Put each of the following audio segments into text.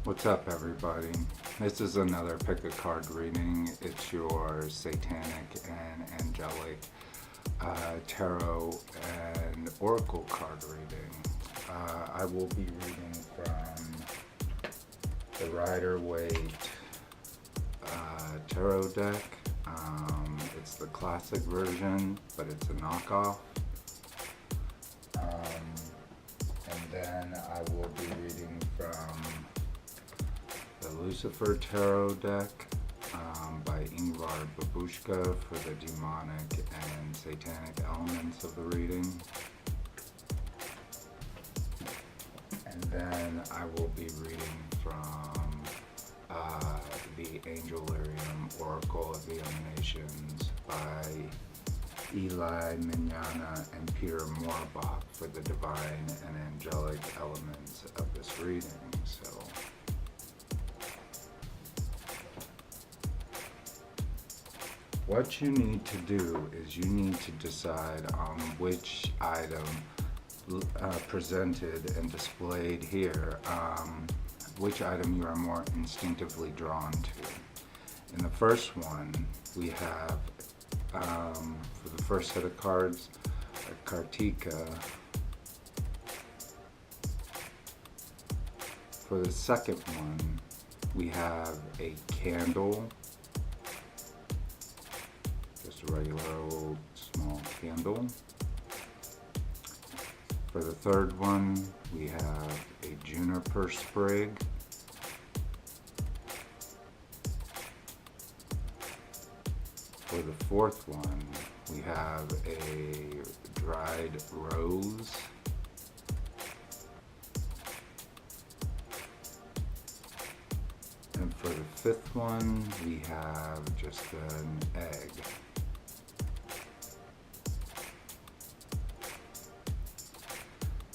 What's up, everybody? This is another pick a card reading. It's your Satanic and Angelic Tarot and Oracle card reading. I will be reading from the Rider-Waite Tarot deck. It's the classic version, but it's a knockoff. And then I will be reading from the Lucifer Tarot deck by Ingvar Babushka for the demonic and satanic elements of the reading. And then I will be reading from the Angel Lyrium Oracle of the Emanations by Eli Mignana and Peter Morbach for the divine and angelic elements of this reading. So what you need to do is you need to decide on which item presented and displayed here, which item you are more instinctively drawn to. In the first one, we have, for the first set of cards, a KARTIKA. For the second one, we have a candle. Just a regular old small candle. For the third one, we have a juniper sprig. For the fourth one, we have a dried rose. And for the fifth one, we have just an egg.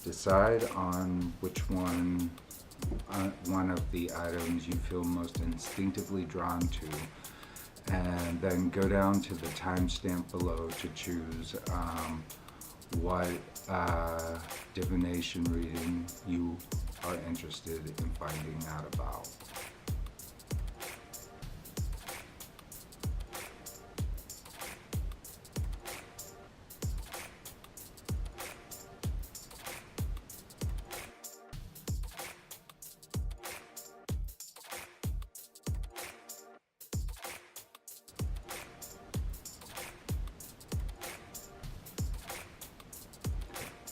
Decide on which one of the items you feel most instinctively drawn to, and then go down to the timestamp below to choose what divination reading you are interested in finding out about.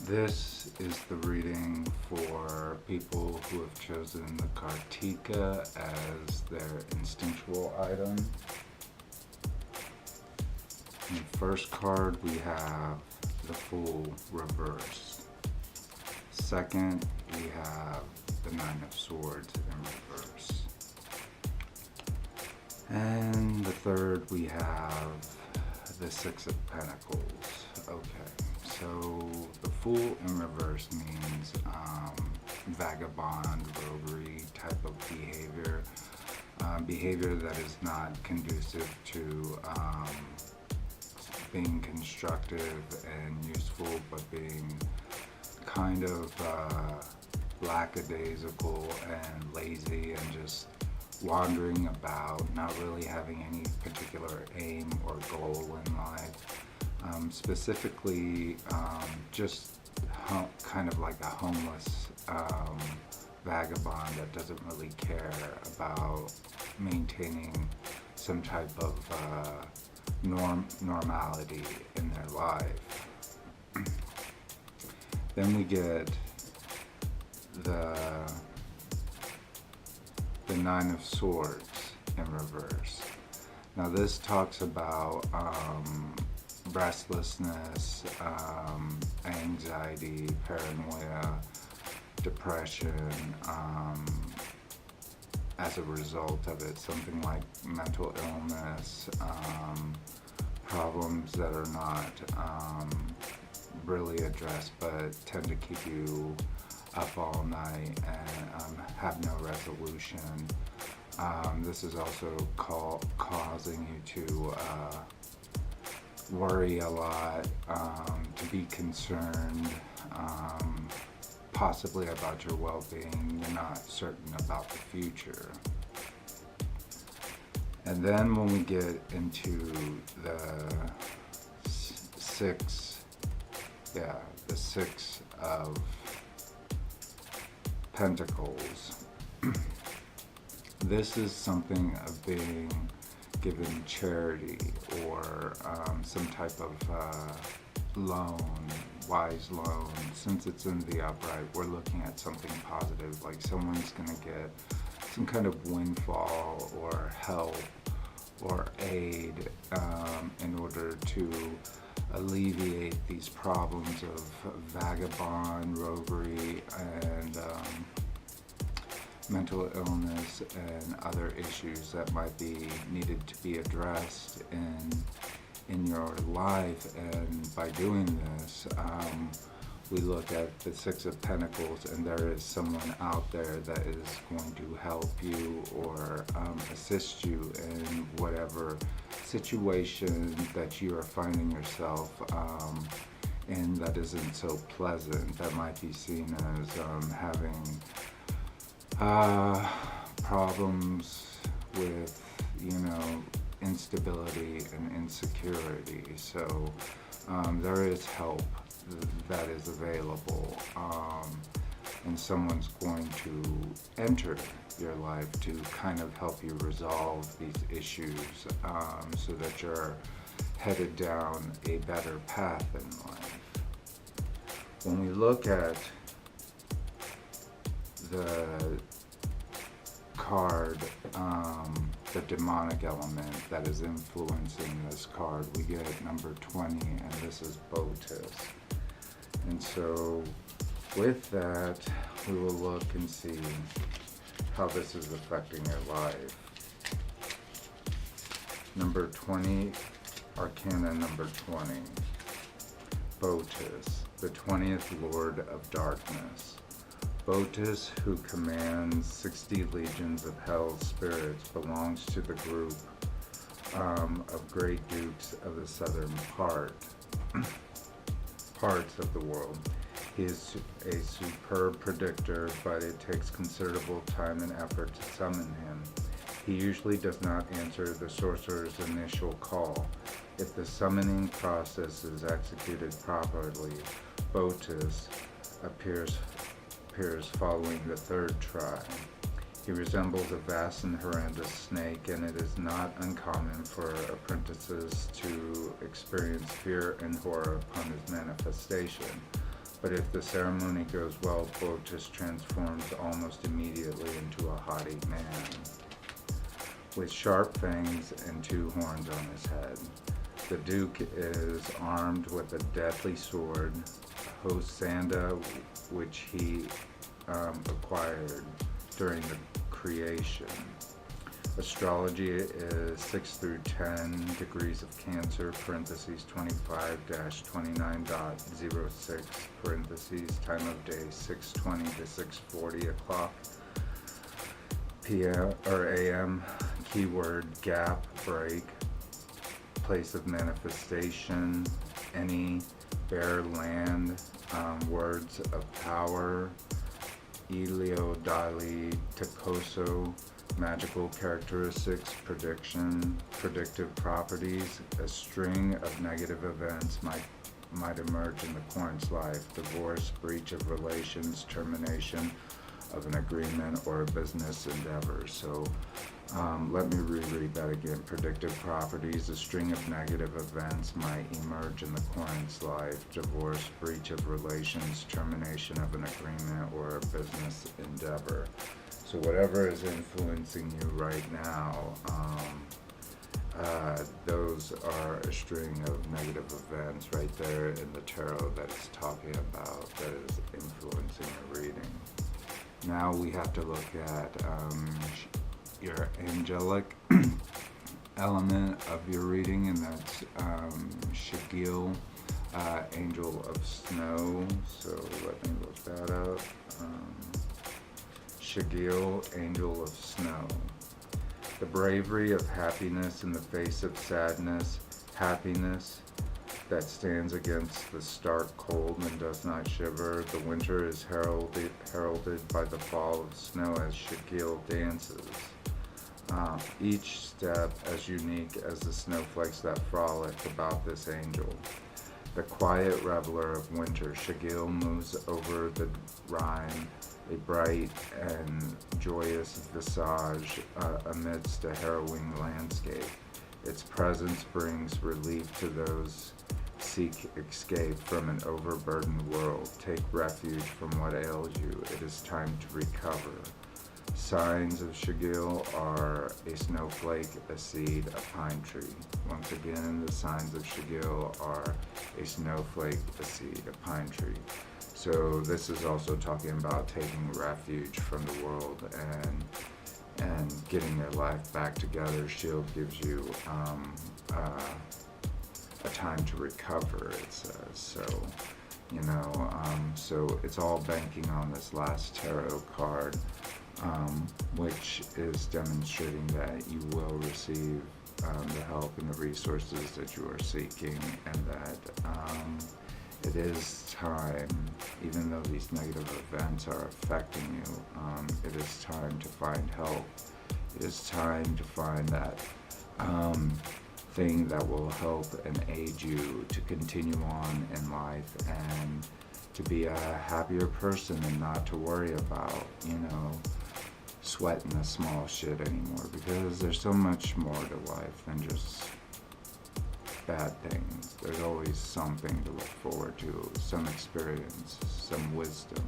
This is the reading for people who have chosen the KARTIKA as their instinctual item. In the first card, we have the Fool reverse. Second, we have the Nine of Swords in reverse. And the third, we have the Six of Pentacles. Okay. So the Fool in reverse means vagabond, roguery type of behavior. Behavior that is not conducive to being constructive and useful, but being kind of lackadaisical and lazy and just wandering about, not really having any particular aim or goal in life. Specifically, just kind of like a homeless vagabond that doesn't really care about maintaining some type of normality in their life. Then we get the Nine of Swords in reverse. Now this talks about restlessness, anxiety, paranoia, depression, as a result of it, something like mental illness, problems that are not really addressed but tend to keep you up all night and have no resolution. This is also causing you to worry a lot, to be concerned, possibly about your well-being. You're not certain about the future. And then when we get into the the Six of Pentacles, this is something of being given charity or some type of loan, wise loan. Since it's in the upright, we're looking at something positive, like someone's going to get some kind of windfall or help or aid in order to alleviate these problems of vagabond, roguery, and mental illness and other issues that might be needed to be addressed in your life. And by doing this, we look at the Six of Pentacles, and there is someone out there that is going to help you or assist you in whatever situation that you are finding yourself in that isn't so pleasant, that might be seen as having problems with, instability and insecurity. So there is help that is available, and someone's going to enter your life to kind of help you resolve these issues, so that you're headed down a better path in life. When we look at the card, the demonic element that is influencing this card, we get number 20, and this is Botus. And so with that, we will look and see how this is affecting your life. Number 20, Arcana number 20, Botus, the 20th Lord of Darkness. Botus, who commands 60 legions of hell's spirits, belongs to the group of great dukes of the southern parts of the world. He is a superb predictor, but it takes considerable time and effort to summon him. He usually does not answer the sorcerer's initial call. If the summoning process is executed properly, Botus appears following the third try. He resembles a vast and horrendous snake, and it is not uncommon for apprentices to experience fear and horror upon his manifestation. But if the ceremony goes well, Botus transforms almost immediately into a haughty man with sharp fangs and 2 horns on his head. The Duke is armed with a deadly sword, Hosanda, which he acquired during the creation. Astrology is 6 through 10 degrees of Cancer, parentheses 25-29.06, parentheses time of day 6:20 to 6:40 o'clock p.m. or a.m. Keyword gap break. Place of manifestation, any bare land. Words of power, Elio Dali Tacoso. Magical characteristics, predictive properties. A string of negative events might emerge in the client's life: divorce, breach of relations, termination of an agreement, or a business endeavor. So let me reread that again. Predictive properties: a string of negative events might emerge in the client's life: divorce, breach of relations, termination of an agreement, or a business endeavor. So whatever is influencing you right now, those are a string of negative events right there in the tarot that it's talking about, that is influencing your reading. Now we have to look at your angelic element of your reading, and that's Shagil, Angel of Snow. So let me look that up. Shagil, Angel of Snow. The bravery of happiness in the face of sadness, happiness, that stands against the stark cold and does not shiver. The winter is heralded by the fall of snow as Shigil dances. Each step as unique as the snowflakes that frolic about this angel. The quiet reveler of winter, Shigil moves over the Rhine, a bright and joyous visage amidst a harrowing landscape. Its presence brings relief to those seek escape from an overburdened world. Take refuge from what ails you. It is time to recover. Signs of Shigil are a snowflake, a seed, a pine tree. Once again, the signs of Shigil are a snowflake, a seed, a pine tree. So this is also talking about taking refuge from the world and getting your life back together. Shield gives you a time to recover, it says. So, so it's all banking on this last tarot card, which is demonstrating that you will receive the help and the resources that you are seeking, and that it is time, even though these negative events are affecting you, it is time to find help. It is time to find that thing that will help and aid you to continue on in life and to be a happier person and not to worry about, sweating the small shit anymore, because there's so much more to life than just bad things. There's always something to look forward to, some experience, some wisdom,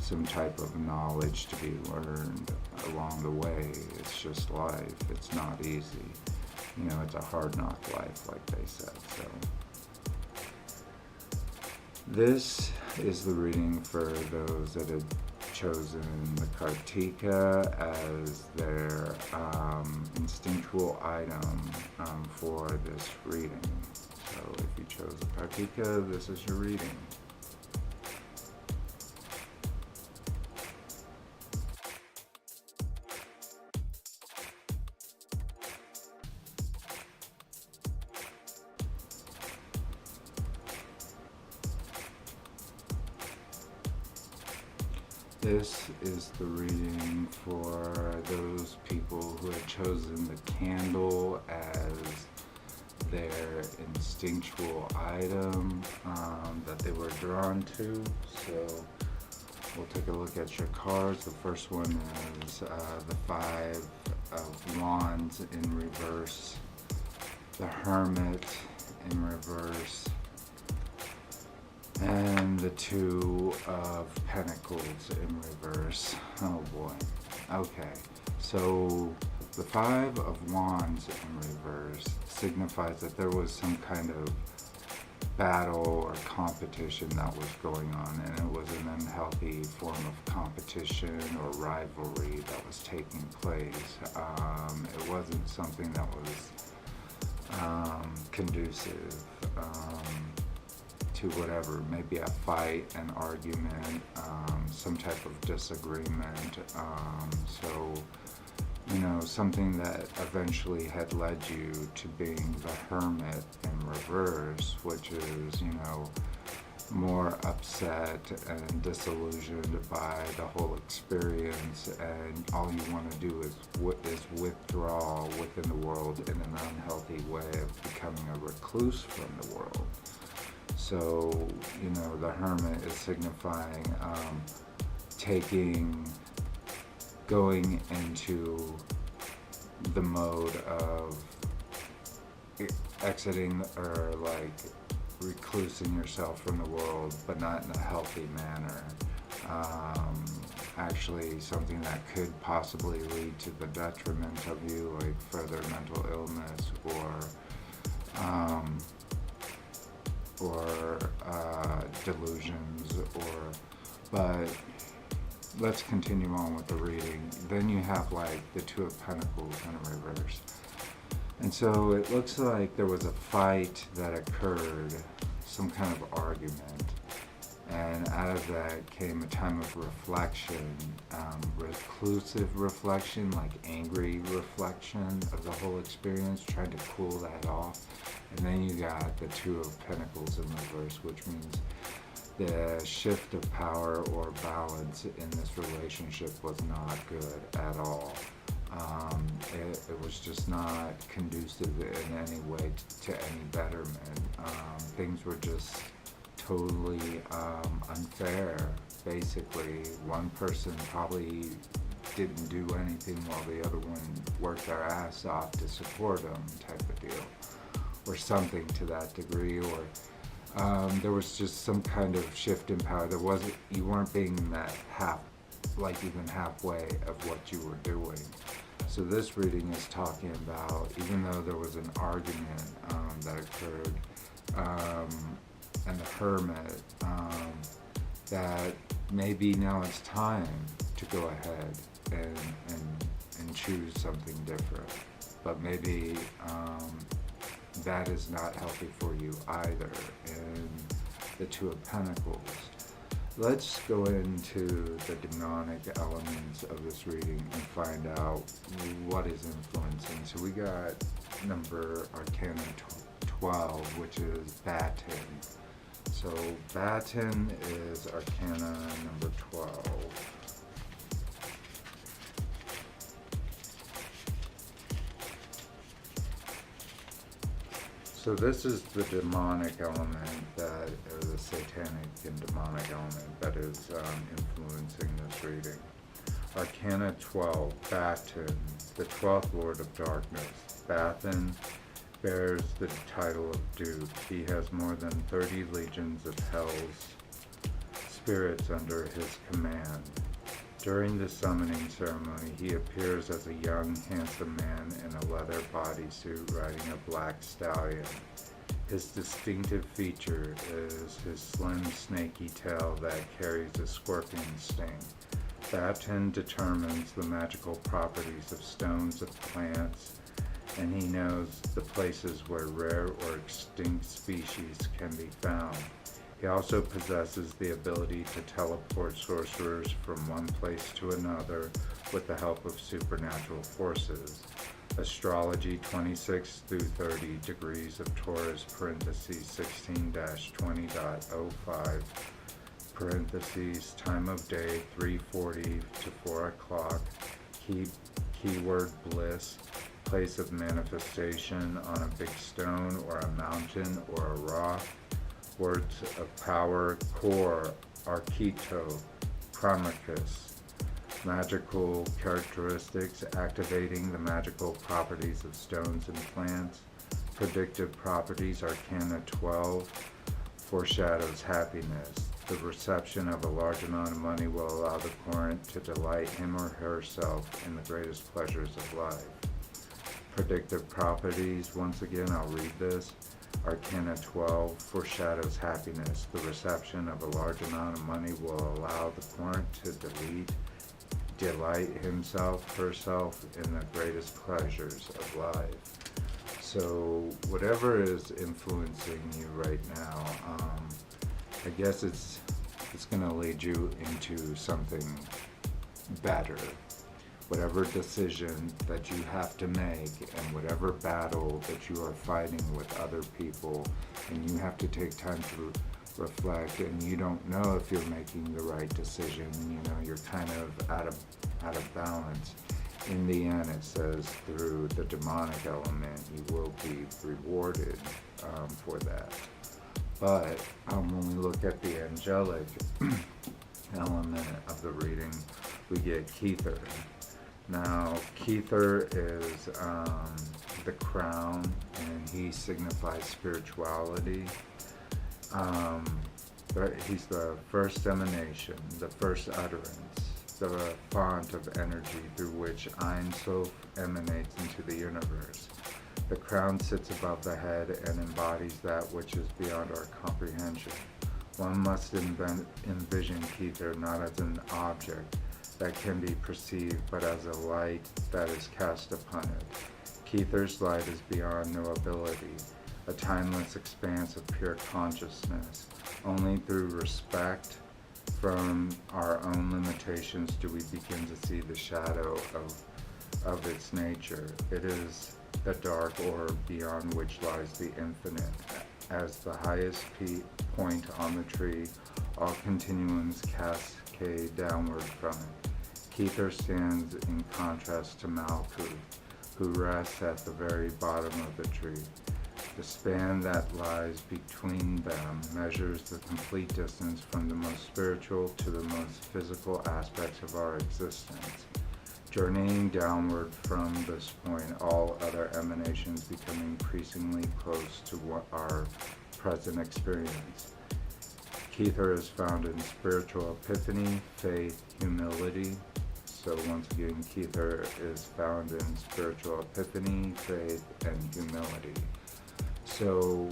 some type of knowledge to be learned along the way. It's just life. It's not easy. It's a hard knock life, like they said. So this is the reading for those that had chosen the Kartika as their instinctual item for this reading. So if you chose the Kartika, this is your reading. This is the reading for those people who had chosen the candle as their instinctual item that they were drawn to. So we'll take a look at your cards. The first one is the Five of Wands in reverse, the Hermit in reverse, and the Two of Pentacles in reverse. Oh boy. Okay, so the Five of Wands in reverse signifies that there was some kind of battle or competition that was going on, and it was an unhealthy form of competition or rivalry that was taking place. It wasn't something that was conducive to whatever, maybe a fight, an argument, some type of disagreement. Something that eventually had led you to being the Hermit in reverse, which is, more upset and disillusioned by the whole experience, and all you want to do is withdraw within the world in an unhealthy way of becoming a recluse from the world. So, the Hermit is signifying going into the mode of exiting or reclusing yourself from the world, but not in a healthy manner. Actually, something that could possibly lead to the detriment of you, like further mental illness or delusions, but let's continue on with the reading. Then you have the Two of Pentacles in reverse. And so it looks like there was a fight that occurred, some kind of argument, And out of that came a time of reflection, reclusive reflection, like angry reflection of the whole experience, trying to cool that off. And then you got the Two of Pentacles in reverse, which means the shift of power or balance in this relationship was not good at all. It was just not conducive in any way to any betterment. Things were just totally unfair. Basically, one person probably didn't do anything while the other one worked their ass off to support them, type of deal, or something to that degree, or there was just some kind of shift in power. You weren't being met even halfway of what you were doing. So this reading is talking about, even though there was an argument that occurred, and the Hermit, that maybe now it's time to go ahead and choose something different. But maybe that is not healthy for you either. And the Two of Pentacles. Let's go into the demonic elements of this reading and find out what is influencing. So we got number Arcana 12, which is Batten. So Batten is Arcana number 12. So this is the demonic element or the satanic and demonic element that is influencing this reading. Arcana 12, Batten, the 12th Lord of Darkness. Batten bears the title of Duke. He has more than 30 legions of hell's spirits under his command. During the summoning ceremony, he appears as a young, handsome man in a leather bodysuit riding a black stallion. His distinctive feature is his slim, snaky tail that carries a scorpion sting. Batten determines the magical properties of stones, of plants, and he knows the places where rare or extinct species can be found. He also possesses the ability to teleport sorcerers from one place to another with the help of supernatural forces. Astrology 26 through 30 degrees of Taurus, parentheses 16-20.05, parentheses time of day 3:40 to 4 o'clock, keyword bliss, place of manifestation on a big stone or a mountain or a rock, words of power, core, archito, primacus. Magical characteristics, activating the magical properties of stones and plants. Predictive properties, Arcana 12, foreshadows happiness. The reception of a large amount of money will allow the current to delight him or herself in the greatest pleasures of life. Predictive properties, once again I'll read this. Arcana 12 foreshadows happiness. The reception of a large amount of money will allow the current to delight himself, herself in the greatest pleasures of life. So whatever is influencing you right now, I guess it's going to lead you into something better. Whatever decision that you have to make and whatever battle that you are fighting with other people, and you have to take time to reflect, and you don't know if you're making the right decision, you're kind of out of balance. In the end, it says through the demonic element, you will be rewarded for that. But when we look at the angelic element of the reading, we get Kether. Now, Kether is the crown, and he signifies spirituality. But he's the first emanation, the first utterance, the font of energy through which Ein Sof emanates into the universe. The crown sits above the head and embodies that which is beyond our comprehension. One must envision Kether not as an object that can be perceived, but as a light that is cast upon it. Kether's light is beyond knowability, a timeless expanse of pure consciousness. Only through respect from our own limitations do we begin to see the shadow of its nature. It is the dark orb beyond which lies the infinite. As the highest point on the tree, all continuums cascade downward from it. Kether stands in contrast to Malkuth, who rests at the very bottom of the tree. The span that lies between them measures the complete distance from the most spiritual to the most physical aspects of our existence. Journeying downward from this point, all other emanations become increasingly close to what our present experience. Kether is found in spiritual epiphany, faith, humility. So once again, Kether is found in spiritual epiphany, faith, and humility. So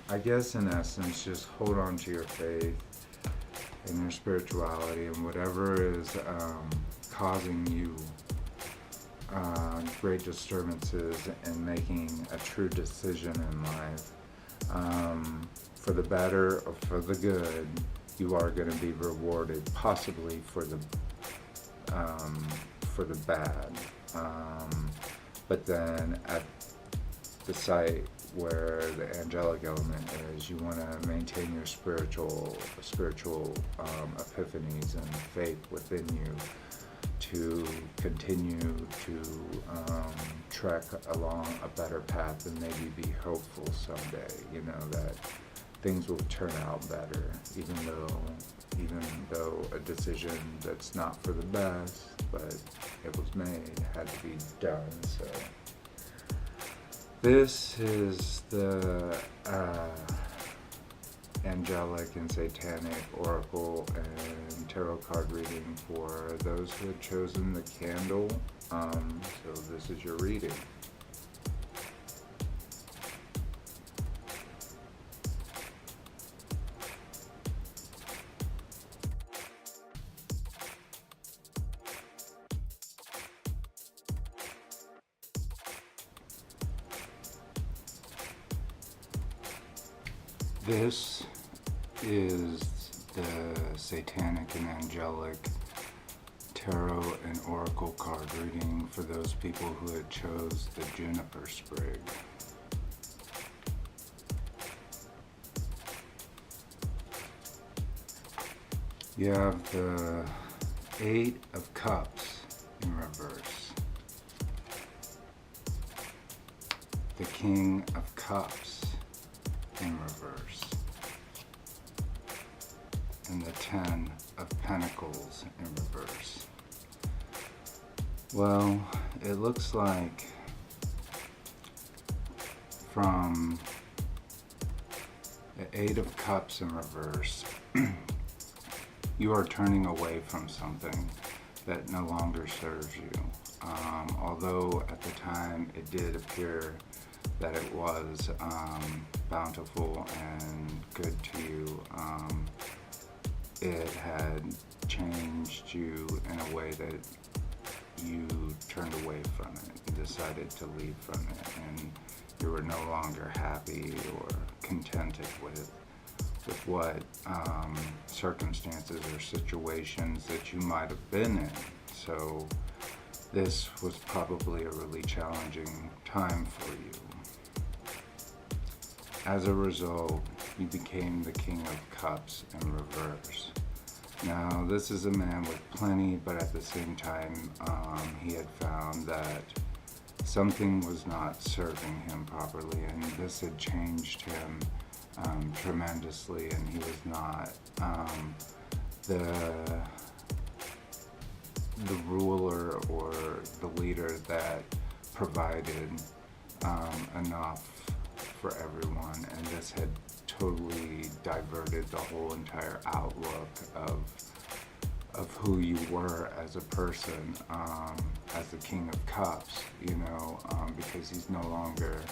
I guess in essence, just hold on to your faith and your spirituality, and whatever is causing you great disturbances in making a true decision in life, for the better or for the good, you are going to be rewarded, possibly for the bad. But then at the site where the angelic element is, you want to maintain your spiritual epiphanies and faith within you to continue to trek along a better path and maybe be hopeful someday, you know, that things will turn out better, even though a decision that's not for the best, but it was made, had to be done. So this is the angelic and satanic oracle and tarot card reading for those who had chosen the candle. So this is your reading. This is the Satanic and Angelic Tarot and Oracle card reading for those people who had chose the Juniper Sprig. You have the Eight of Cups in reverse, the King of Cups in reverse, and the Ten of Pentacles in reverse. Well, it looks like from the Eight of Cups in reverse, you are turning away from something that no longer serves you. Although at the time it did appear that it was bountiful and good to you, it had changed you in a way that you turned away from it and decided to leave from it, and you were no longer happy or contented with what circumstances or situations that you might have been in. So this was probably a really challenging time for you. As a result, you became the King of Cups in reverse. Now, this is a man with plenty, but at the same time, he had found that something was not serving him properly, and this had changed him tremendously, and he was not the ruler or the leader that provided enough for everyone, and this had totally diverted the whole entire outlook of who you were as a person, as the King of Cups, you know, because he's no longer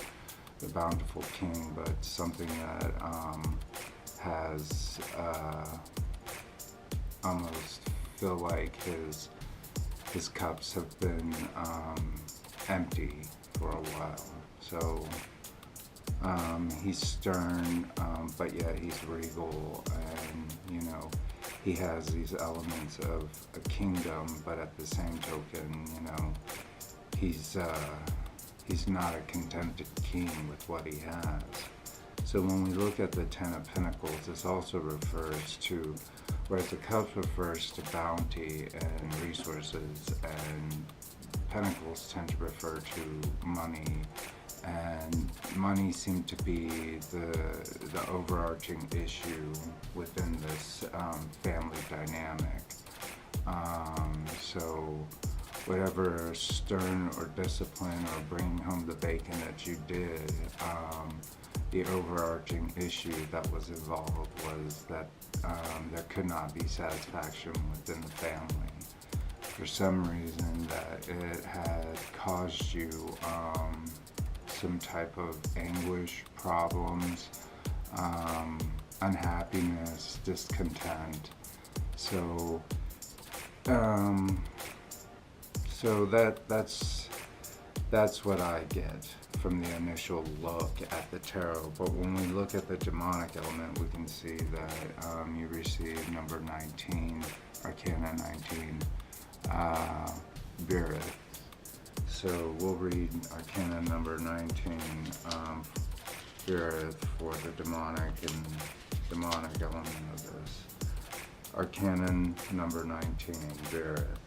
the bountiful king, but something that has almost feel like his cups have been empty for a while. So He's stern, but yet he's regal, and he has these elements of a kingdom, but at the same token, he's not a contented king with what he has. So when we look at the Ten of Pentacles, this also refers to, whereas the Cups refers to bounty and resources, and Pentacles tend to refer to money, and money seemed to be the overarching issue within this family dynamic. So whatever stern or discipline or bringing home the bacon that you did, the overarching issue that was involved was that there could not be satisfaction within the family. For some reason that it had caused you some type of anguish, problems, unhappiness, discontent. So that's what I get from the initial look at the tarot. But when we look at the demonic element, we can see that you receive number 19, Arcana 19, Virith. So we'll read Arcana number 19, Virith, for the demonic element of this. Arcana number 19, Virith.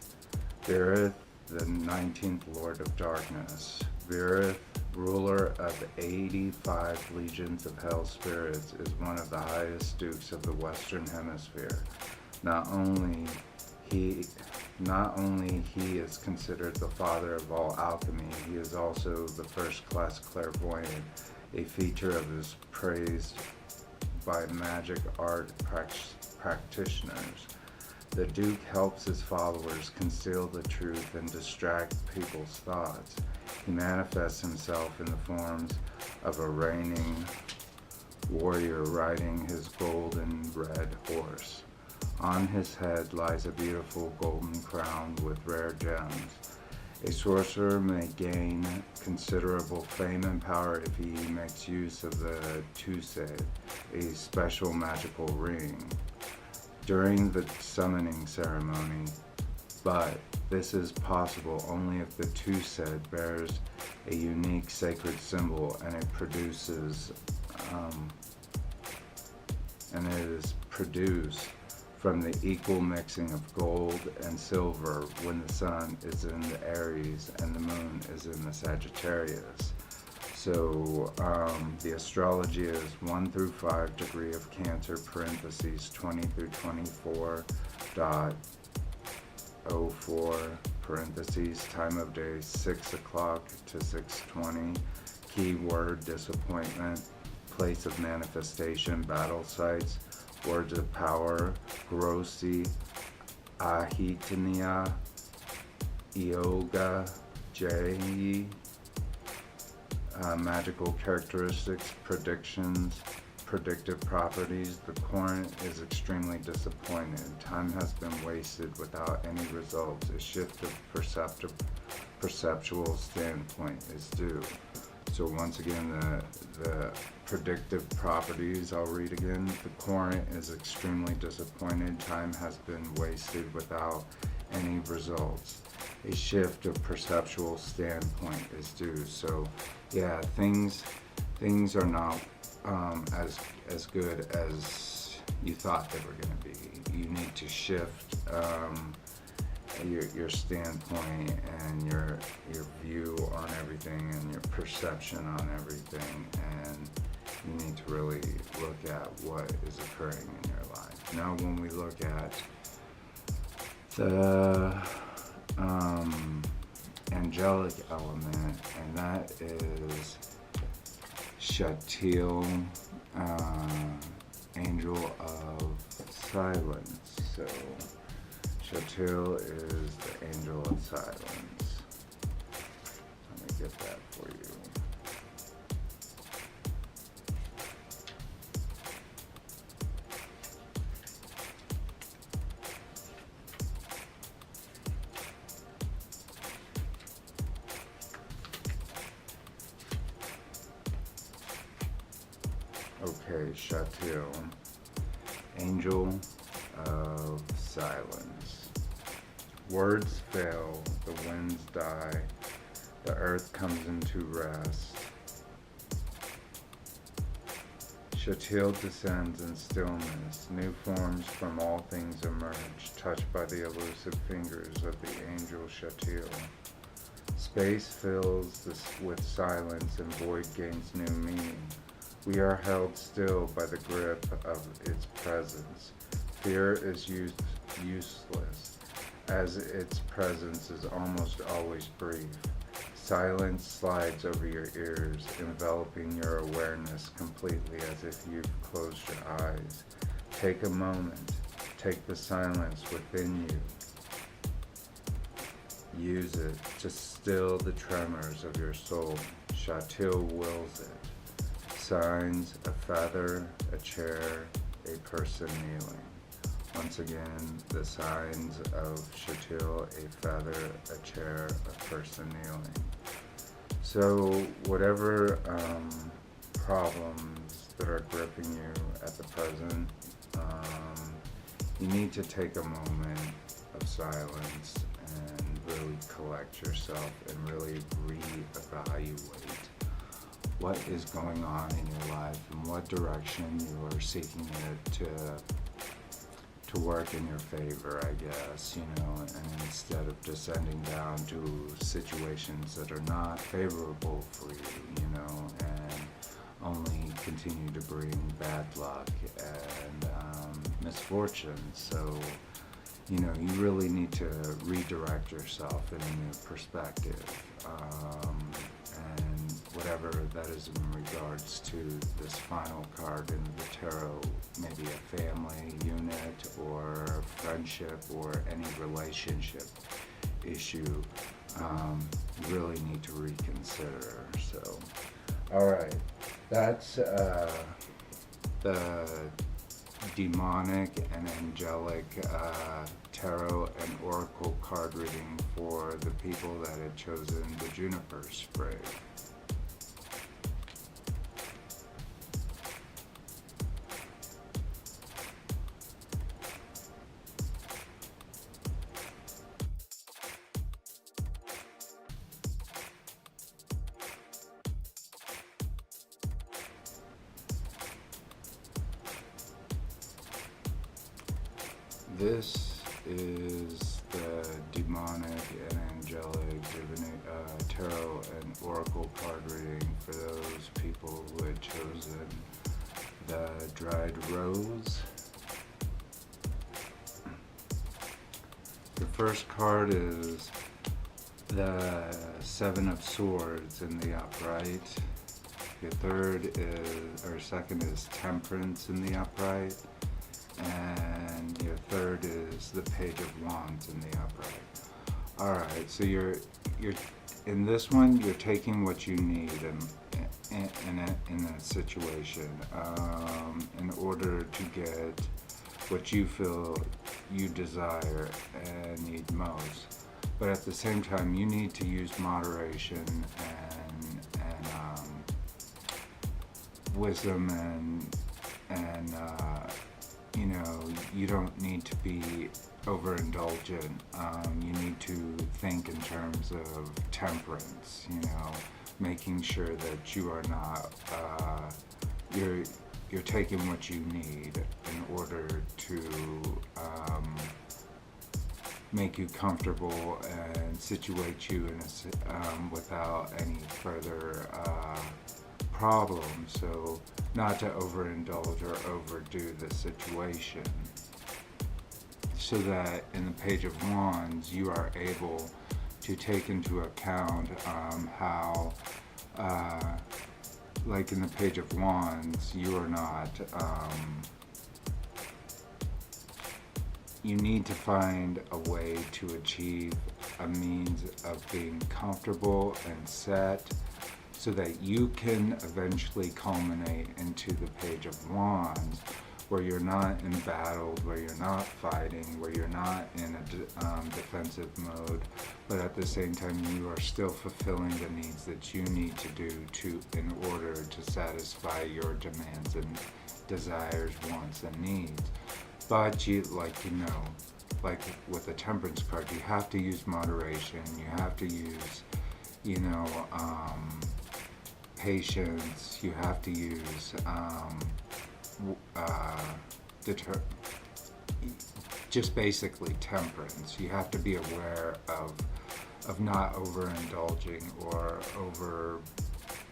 Virith, the 19th Lord of Darkness. Virith, ruler of 85 legions of hell spirits, is one of the highest dukes of the Western Hemisphere. Not only he is considered the father of all alchemy, he is also the first-class clairvoyant, a feature of his praised by magic art practitioners. The Duke helps his followers conceal the truth and distract people's thoughts. He manifests himself in the forms of a reigning warrior riding his golden red horse. On his head lies a beautiful golden crown with rare gems. A sorcerer may gain considerable fame and power if he makes use of the Tused, a special magical ring, during the summoning ceremony, but this is possible only if the Tused bears a unique sacred symbol and it is produced from the equal mixing of gold and silver when the sun is in the Aries and the moon is in the Sagittarius. So the astrology is 1 through 5 degree of Cancer, parentheses 20 through 24.04, parentheses time of day 6 o'clock to 6:20, keyword disappointment, place of manifestation, battle sites, words of power, grossi, ahitania, yoga, jayi, magical characteristics, predictions, predictive properties. The Court is extremely disappointed. Time has been wasted without any results. A shift of perceptual standpoint is due. So once again, the predictive properties, I'll read again. The Court is extremely disappointed. Time has been wasted without any results. A shift of perceptual standpoint is due. So yeah, things are not as good as you thought they were going to be. You need to shift your standpoint and your view on everything and your perception on everything, and you need to really look at what is occurring in your life. Now when we look at the angelic element, and that is Shatil, angel of silence. So Shatil is the angel of silence. Let me get that for you. Okay, Shatil, Angel of Silence. Words fail, the winds die, the earth comes into rest. Shatil descends in stillness, new forms from all things emerge, touched by the elusive fingers of the angel Shatil. Space fills with silence and void gains new meaning. We are held still by the grip of its presence. Fear is useless, as its presence is almost always brief. Silence slides over your ears, enveloping your awareness completely as if you've closed your eyes. Take a moment. Take the silence within you. Use it to still the tremors of your soul. Shatil wills it. Signs: a feather, a chair, a person kneeling. Once again, the signs of Shatil: a feather, a chair, a person kneeling. So whatever problems that are gripping you at the present, you need to take a moment of silence and really collect yourself and really reevaluate what is going on in your life and what direction you are seeking it to work in your favor, I guess, and instead of descending down to situations that are not favorable for you, and only continue to bring bad luck and misfortune. So, you really need to redirect yourself in a new perspective, and whatever that is in regards to this final card in the tarot, maybe a family unit or friendship or any relationship issue, you really need to reconsider. So, alright, that's the demonic and angelic tarot and oracle card reading for the people that had chosen the Juniper Sprig. This is the demonic and angelic tarot and oracle card reading for those people who had chosen the dried rose. The first card is the Seven of Swords in the upright. Your second is Temperance in the upright. And your third is the Page of Wands in the upright. Alright, so you're in this one, you're taking what you need in that situation, in order to get what you feel you desire and need most. But at the same time, you need to use moderation and wisdom and you don't need to be overindulgent. You need to think in terms of temperance, making sure that you are not, you're taking what you need in order to make you comfortable and situate you in without any further problems. So not to overindulge or overdo the situation, so that in the Page of Wands you are able to take into account how, like in the Page of Wands, you are not, you need to find a way to achieve a means of being comfortable and set, so that you can eventually culminate into the Page of Wands, where you're not in battle, where you're not fighting, where you're not in a defensive mode, but at the same time you are still fulfilling the needs that you need to do in order to satisfy your demands and desires, wants, and needs. But you, like with the Temperance card, you have to use moderation. You have to use, patience. You have to use just basically temperance. You have to be aware of not overindulging or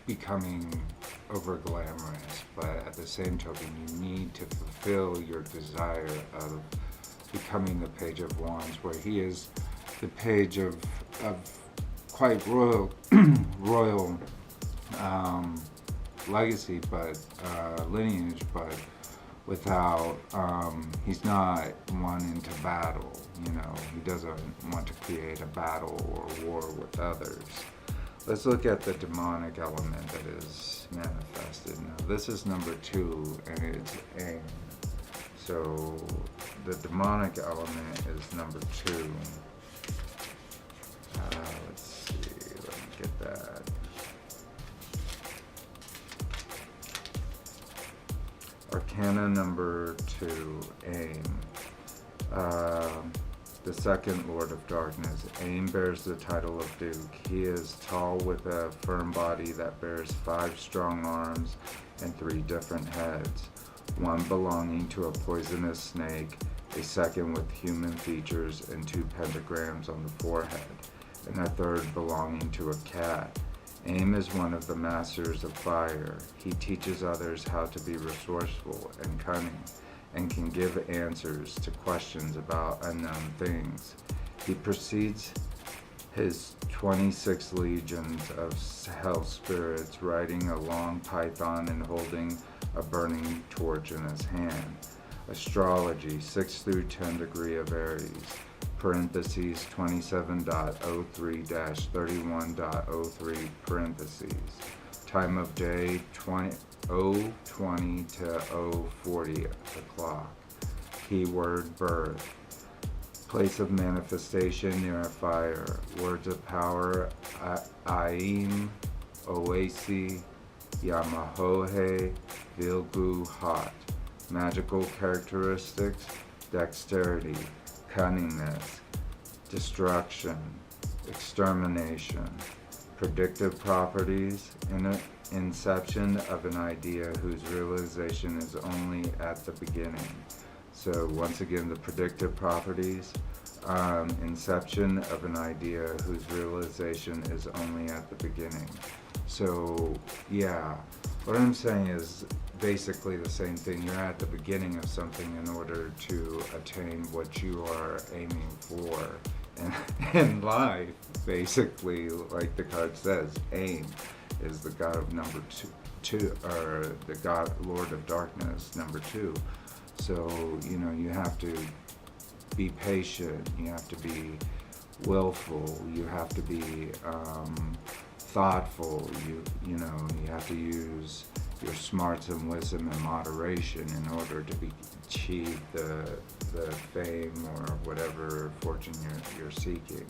becoming over glamorous, but at the same token you need to fulfill your desire of becoming the Page of Wands, where he is the page of quite royal legacy, but lineage, but without he's not one into battle. He doesn't want to create a battle or war with others. Let's look at the demonic element that is manifested. Now this is number 2, and it's aim. So the demonic element is number 2. Let's see, let me get that. Arcana number 2, aim. The second Lord of Darkness. Aim bears the title of Duke. He is tall with a firm body that bears 5 strong arms and 3 different heads, one belonging to a poisonous snake, a second with human features and 2 pentagrams on the forehead, and a third belonging to a cat. Aim is one of the masters of fire. He teaches others how to be resourceful and cunning, and can give answers to questions about unknown things. He precedes his 26 legions of hell spirits, riding a long python and holding a burning torch in his hand. Astrology, 6 through 10 degree of Aries, parentheses 27.03-31.03, parentheses. Time of day 020 to 040 o'clock. Keyword birth. Place of manifestation near a fire. Words of power: Aim, Oasi, Yamahohe, Vilgu, Hot. Magical characteristics: dexterity, cunningness, destruction, extermination. Predictive properties: inception of an idea whose realization is only at the beginning. So once again, the predictive properties: inception of an idea whose realization is only at the beginning. So yeah, what I'm saying is basically the same thing. You're at the beginning of something in order to attain what you are aiming for in life. Basically, like the card says, aim is the god of number two, or the god Lord of Darkness, number 2. So you have to be patient, you have to be willful, you have to be thoughtful, you have to use your smarts and wisdom and moderation in order to achieve the fame or whatever fortune you're seeking.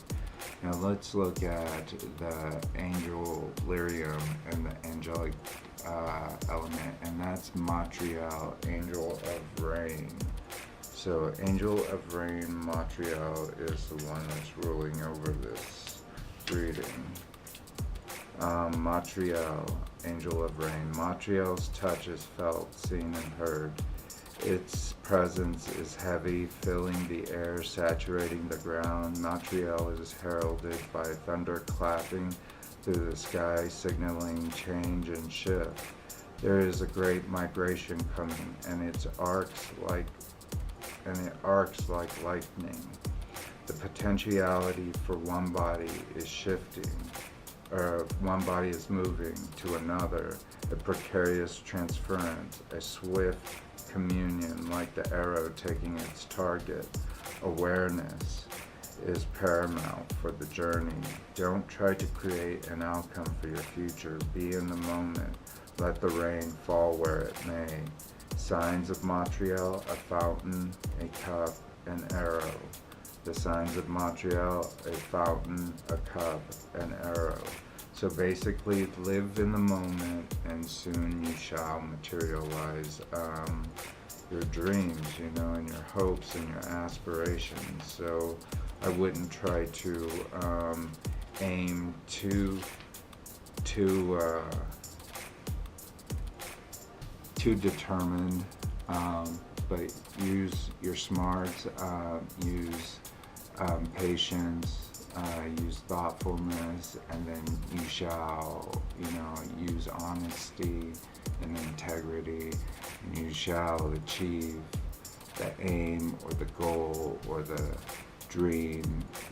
Now let's look at the angel lyrium and the angelic element, and that's Matriel, angel of rain. So angel of rain, Matriel, is the one that's ruling over this reading. Matriel, angel of rain. Matriel's touch is felt, seen, and heard. Its presence is heavy, filling the air, saturating the ground. Matriel is heralded by thunder clapping through the sky, signaling change and shift. There is a great migration coming, and it arcs like lightning. The potentiality for one body is shifting, or one body is moving to another, a precarious transference, a swift communion like the arrow taking its target. Awareness is paramount for the journey. Don't try to create an outcome for your future. Be in the moment. Let the rain fall where it may. Signs of Montreal, a fountain, a cup, an arrow. The signs of Montreal, a fountain, a cup, an arrow. So basically, live in the moment, and soon you shall materialize your dreams, and your hopes and your aspirations. So I wouldn't try to aim too determined, but use your smarts, use patience, use thoughtfulness, and then you shall, use honesty and integrity, and you shall achieve the aim or the goal or the dream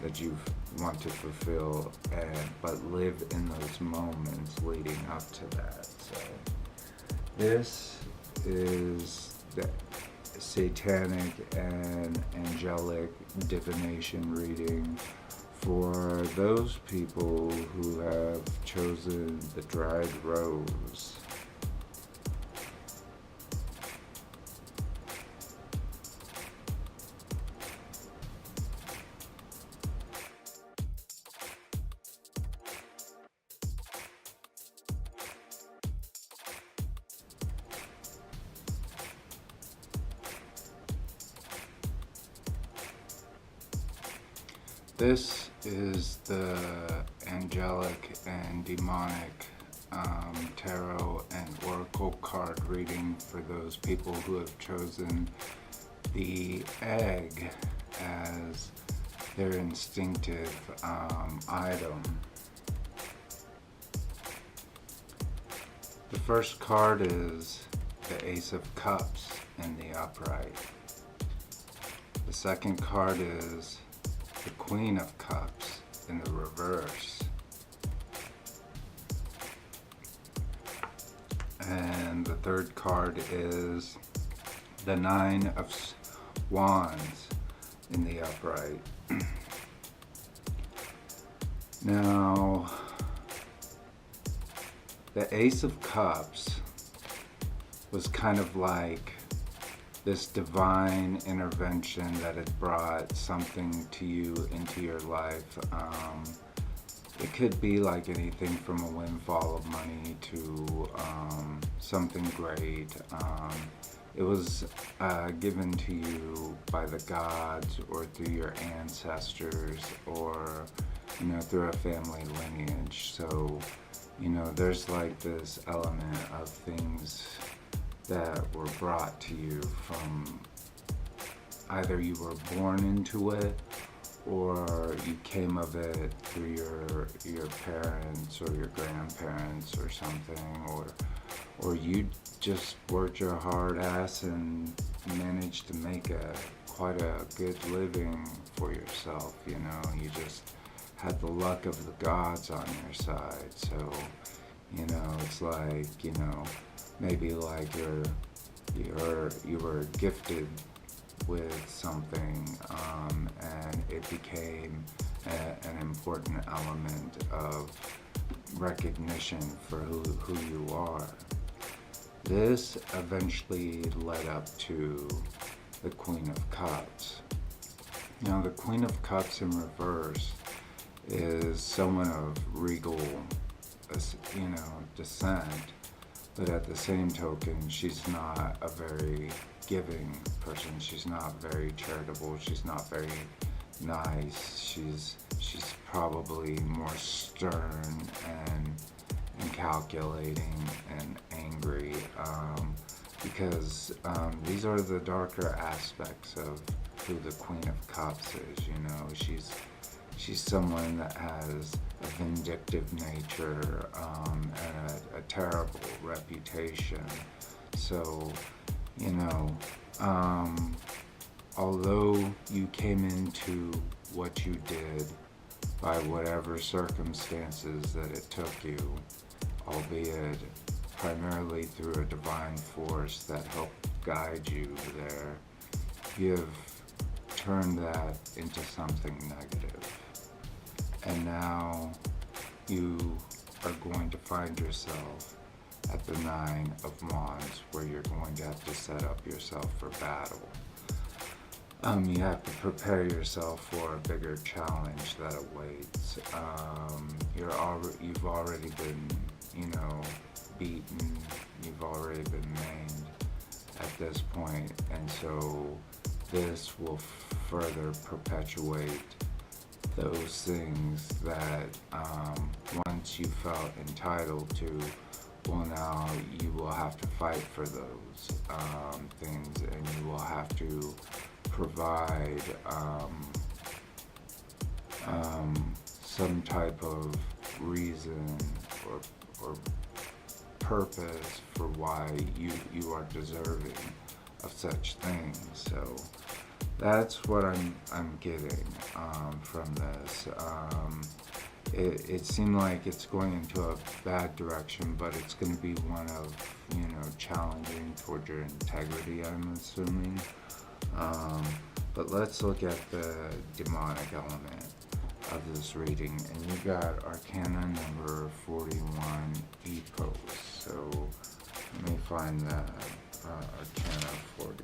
that you want to fulfill, but live in those moments leading up to that. So this is the Satanic and Angelic divination reading for those people who have chosen the dried rose. This is the angelic and demonic tarot and oracle card reading for those people who have chosen the egg as their instinctive item. The first card is the Ace of Cups in the upright. The second card is the Queen of Cups in the reverse. And the third card is the Nine of Wands in the upright. Now, the Ace of Cups was kind of like this divine intervention that had brought something to you into your life. It could be like anything from a windfall of money to something great. It was given to you by the gods or through your ancestors or, through a family lineage. So, there's like this element of things that were brought to you from either you were born into it or you came of it through your parents or your grandparents or something, or you just worked your hard ass and managed to make quite a good living for yourself. You just had the luck of the gods on your side. So it's like, maybe like you were gifted with something, and it became an important element of recognition for who you are. This eventually led up to the Queen of Cups. Now, the Queen of Cups in reverse is someone of regal, descent. But at the same token, she's not a very giving person. She's not very charitable. She's not very nice. She's probably more stern and calculating and angry, because these are the darker aspects of who the Queen of Cups is. She's someone that has a vindictive nature and a terrible reputation. So, although you came into what you did by whatever circumstances that it took you, albeit primarily through a divine force that helped guide you there, you've turned that into something negative. And now you are going to find yourself at the Nine of Wands, where you're going to have to set up yourself for battle. You have to prepare yourself for a bigger challenge that awaits. You've already been, beaten. You've already been maimed at this point, and so this will further perpetuate those things that once you felt entitled to, well, now you will have to fight for those things, and you will have to provide some type of reason or purpose for why you are deserving of such things. So that's what I'm getting from this. It seemed like it's going into a bad direction, but it's going to be one of, challenging toward your integrity, I'm assuming. But let's look at the demonic element of this reading. And you got Arcana number 41, Epos. So let me find that Arcana 41.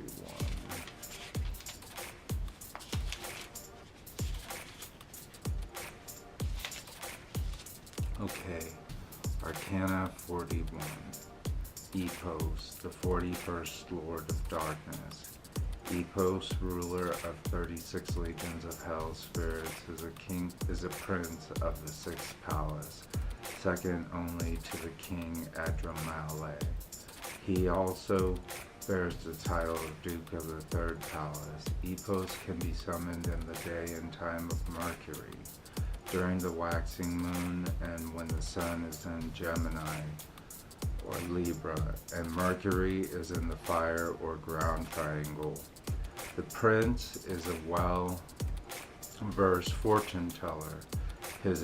Okay, Arcana 41, Epos, the 41st Lord of Darkness. Epos, ruler of 36 legions of hell spirits, is a prince of the 6th palace, second only to the king Adramale. He also bears the title of Duke of the 3rd palace. Epos can be summoned in the day and time of Mercury, during the waxing moon, and when the sun is in Gemini or Libra, and Mercury is in the fire or ground triangle. The prince is a well-versed fortune teller. His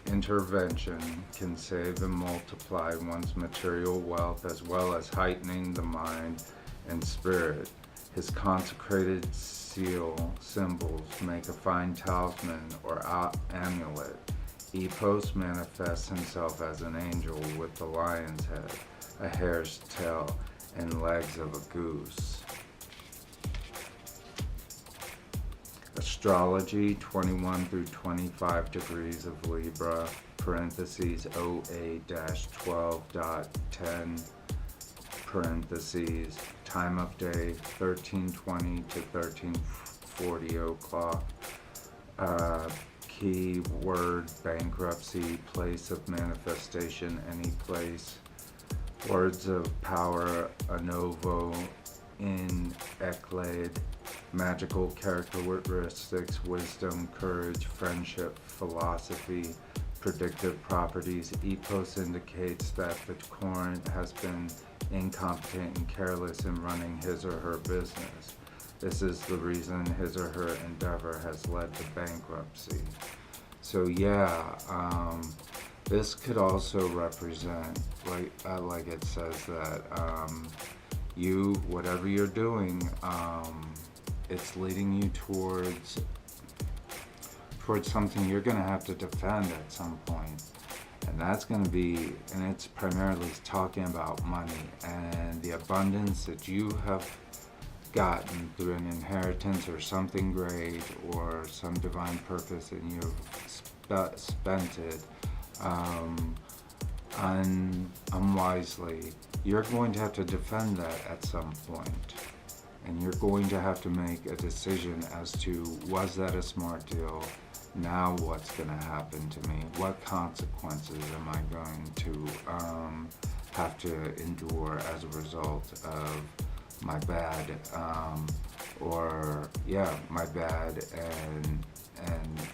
intervention can save and multiply one's material wealth, as well as heightening the mind and spirit. His consecrated symbols make a fine talisman or amulet. Epos manifests himself as an angel with a lion's head, a hare's tail, and legs of a goose. Astrology, 21 through 25 degrees of Libra, parentheses OA-12.10, parentheses, time of day, 13:20 to 13:40 o'clock. Key word, bankruptcy, place of manifestation, any place. Words of power, anovo, in eclade. Magical characteristics, wisdom, courage, friendship, philosophy, predictive properties. Epos indicates that the Courant has been incompetent and careless in running his or her business. This is the reason his or her endeavor has led to bankruptcy. So this could also represent, like it says that whatever you're doing, it's leading you towards something you're going to have to defend at some point. And that's going to be, and it's primarily talking about money and the abundance that you have gotten through an inheritance or something great or some divine purpose, and you've spent it unwisely. You're going to have to defend that at some point. And you're going to have to make a decision as to, was that a smart deal? Now what's going to happen to me? What consequences am I going to have to endure as a result of my bad, my bad and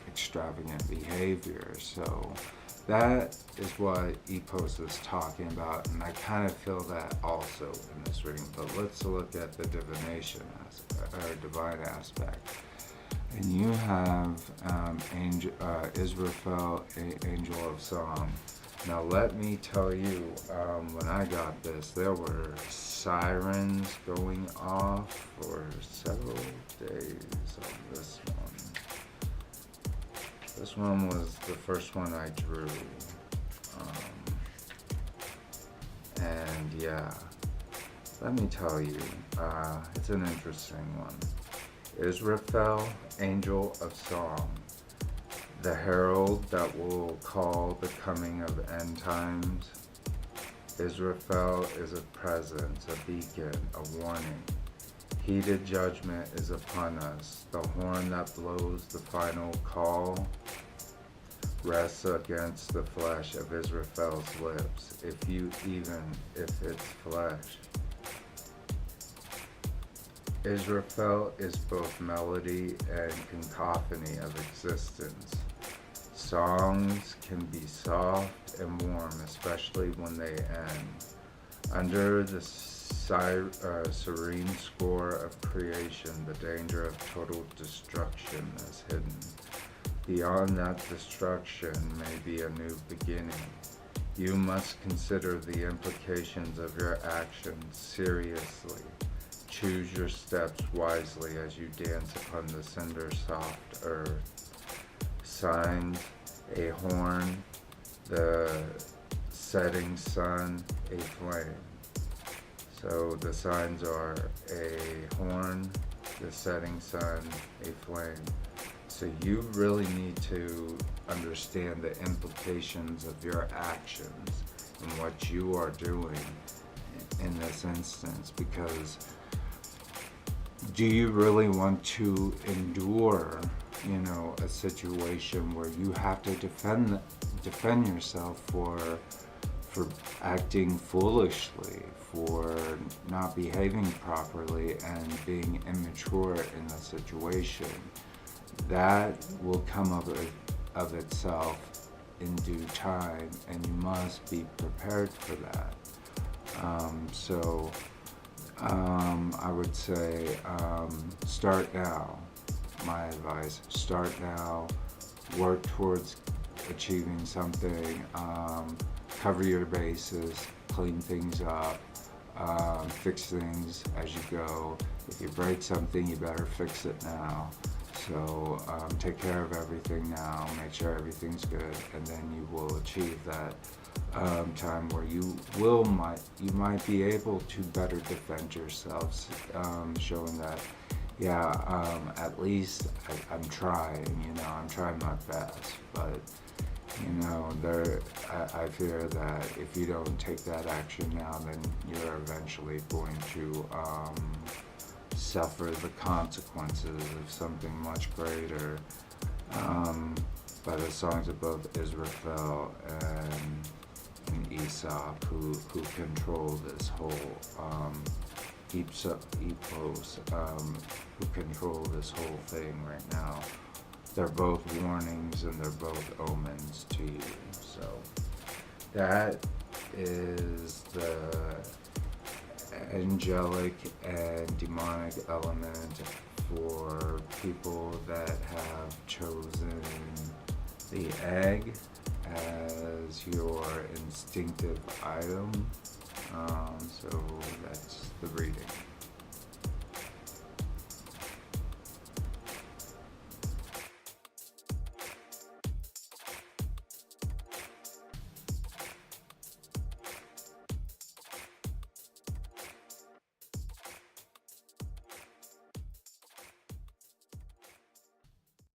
extravagant behavior? So that is what Epos is talking about, and I kind of feel that also in this reading. But let's look at the divination divine aspect. And you have Israfel, Angel of Song. Now let me tell you, when I got this, there were sirens going off for several days on this one. This one was the first one I drew. Yeah, let me tell you, it's an interesting one. Israfel, angel of song, the herald that will call the coming of end times. Israfel is a presence, a beacon, a warning. Heated judgment is upon us. The horn that blows the final call rests against the flesh of Israfel's lips, if it's flesh. Israfel is both melody and cacophony of existence. Songs can be soft and warm, especially when they end. Under the serene score of creation, the danger of total destruction is hidden. Beyond that destruction may be a new beginning. You must consider the implications of your actions seriously. Choose your steps wisely as you dance upon the cinder-soft earth. Signs: a horn, the setting sun, a flame. So the signs are a horn, the setting sun, a flame. So you really need to understand the implications of your actions and what you are doing in this instance, because do you really want to endure, a situation where you have to defend yourself for acting foolishly, for not behaving properly and being immature in the situation? That will come of itself in due time, and you must be prepared for that. I would say start now. My advice: start now. Work towards achieving something. Cover your bases. Clean things up. Fix things as you go. If you break something, you better fix it now. So take care of everything now, make sure everything's good, and then you will achieve that time where you might be able to better defend yourselves, showing that, at least I'm trying, I'm trying my best. But I fear that if you don't take that action now, then you're eventually going to suffer the consequences of something much greater, by the songs of both Israfel and Aesop, who control this whole epos, who control this whole thing right now. They're both warnings and they're both omens to you. So that is the angelic and demonic element for people that have chosen the egg as your instinctive item. So that's the reading.